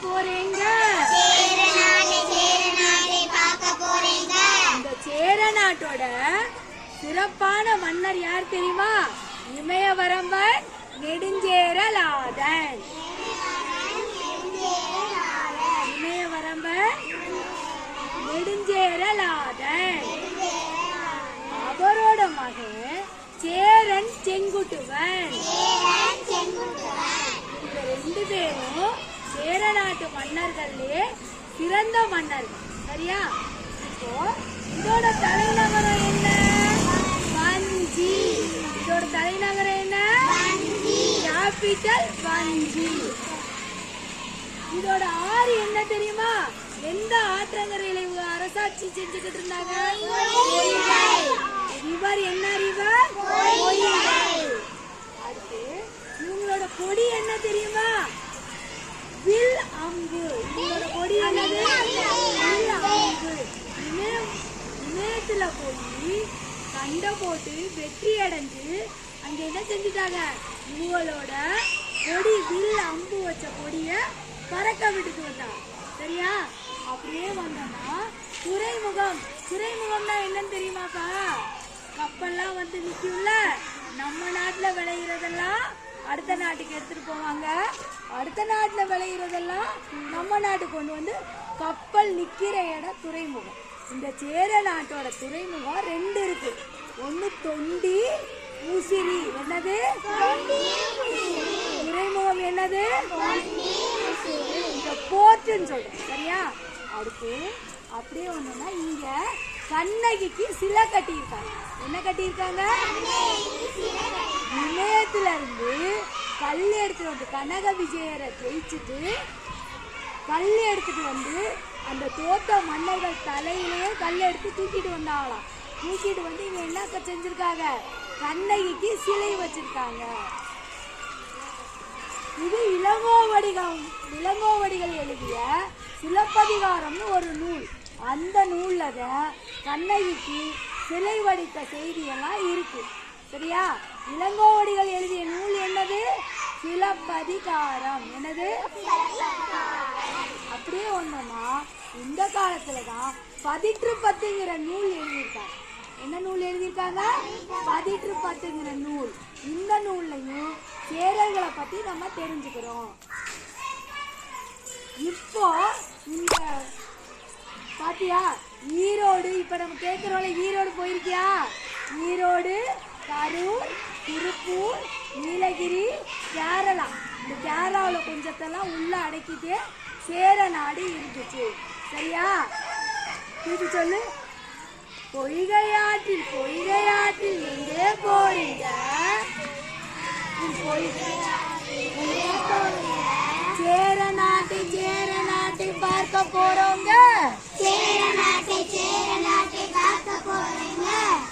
போறீங்க? இந்த சேர நாட்டோட சிறப்பான மன்னர் யார் தெரியுமா? இமயவரம்பன் நெடுஞ்சேரலாதன். இமயவரம்பன் நெடுஞ்சேரலாதன். அவரோட மகன் சேரன் செங்குட்டுவன். இந்த ரெண்டு பேரும் சேர நாட்டு மன்னர்களே சிறந்த மன்னர்கள். சரியா? இப்போ இதோட தலைநகரம் என்ன? வஞ்சி. இதோட தலைநகரம் என்ன? கேபிட்டல் வஞ்சி. இதோட ஆறு என்ன தெரியுமா? எந்த ஆற்றங்கரையில இவங்க அரசாட்சி செஞ்சுக்கிட்டு இருந்தாங்க? ரிவர். என்ன ரிவர்? அடுத்து இவங்களோட கொடி என்ன தெரியுமா? வில் அம்பு. இவங்களோட கொடி என்னது? வில் அம்பு. இமயத்துல போய் சண்டை போட்டு வெற்றி அடைஞ்சு அங்க என்ன செஞ்சுட்டாங்க? இவங்களோட கொடி வில் அம்பு வச்ச கொடிய பறக்க விட்டுட்டு வந்தாங்க. சரியா? அப்படியே வந்தோம்னா துறைமுகம். துறைமுகம்னா என்னன்னு தெரியுமாப்பா? கப்பல்லாம் வந்து நிக்கும்ல. நம்ம நாட்டுல விளையிறதெல்லாம் அடுத்த நாட்டுக்கு எடுத்துட்டு போவாங்க. அடுத்த நாட்டுல விளையிறதெல்லாம் நம்ம நாட்டுக்கு கொண்டு வந்து கப்பல் நிக்கிற இடம் துறைமுகம். இந்த சேர நாட்டோட துறைமுகம் ரெண்டு இருக்கு. ஒன்னு தொண்டி, உசிரி. என்னது? துறைமுகம் என்னது? இந்த போர்ட்டுன்னு சொல்றேன். சரியா? அடுத்து அப்படியே ஒண்ணுன்னா இங்க கண்ணகிக்கு சிலை கட்டியிருக்காங்க. என்ன கட்டியிருக்காங்க? இமயத்துல இருந்து கல் எடுத்துட்டு வந்து கனக விஜயரை ஜெயிச்சுட்டு கல் எடுத்துட்டு வந்து அந்த தோத்த மன்னர்கள் தலையிலேயே கல் எடுத்து தூக்கிட்டு வந்தாங்களாம். தூக்கிட்டு வந்து இவங்க என்ன செஞ்சிருக்காங்க? கண்ணகிக்கு சிலை வச்சிருக்காங்க. இது இளங்கோவடிகள் எழுதிய சிலப்பதிகாரம்னு ஒரு நூல். அந்த நூல்ல கண்ணகிக்கு சிலை வடித்த செய்தியெல்லாம் இருக்கு. சரியா? இளங்கோவடிகள் எழுதிய நூல் என்னது? சிலப்பதிகாரம். என்னது? அப்படியே ஒண்ணுன்னா இந்த காலத்துலதான் பதிற்று பத்துங்கிற நூல் எழுதியிருக்காங்க. என்ன நூல் எழுதியிருக்காங்க? பதிற்று பத்துங்கிற நூல். இந்த நூல்லையும் சேரர்களை பத்தி நம்ம தெரிஞ்சுக்கிறோம். இப்போ இந்த பாத்தியா ஈரோடு, இப்ப நம்ம கேட்கிறோம்ல, ஈரோடு போயிருக்கியா? ஈரோடு, கரூர், திருப்பூர், நீலகிரி, கேரளா. இந்த கேரளாவில் கொஞ்சத்தெல்லாம் உள்ள அடக்கிட்டு சேர நாடு இருந்துச்சு. சரியா? திருப்பி சொல்லு. பொய்கையாற்றில் பொய்கையாற்றில் எங்கே போறீங்க? சேர நாட்டை பார்க்க போறோங்க.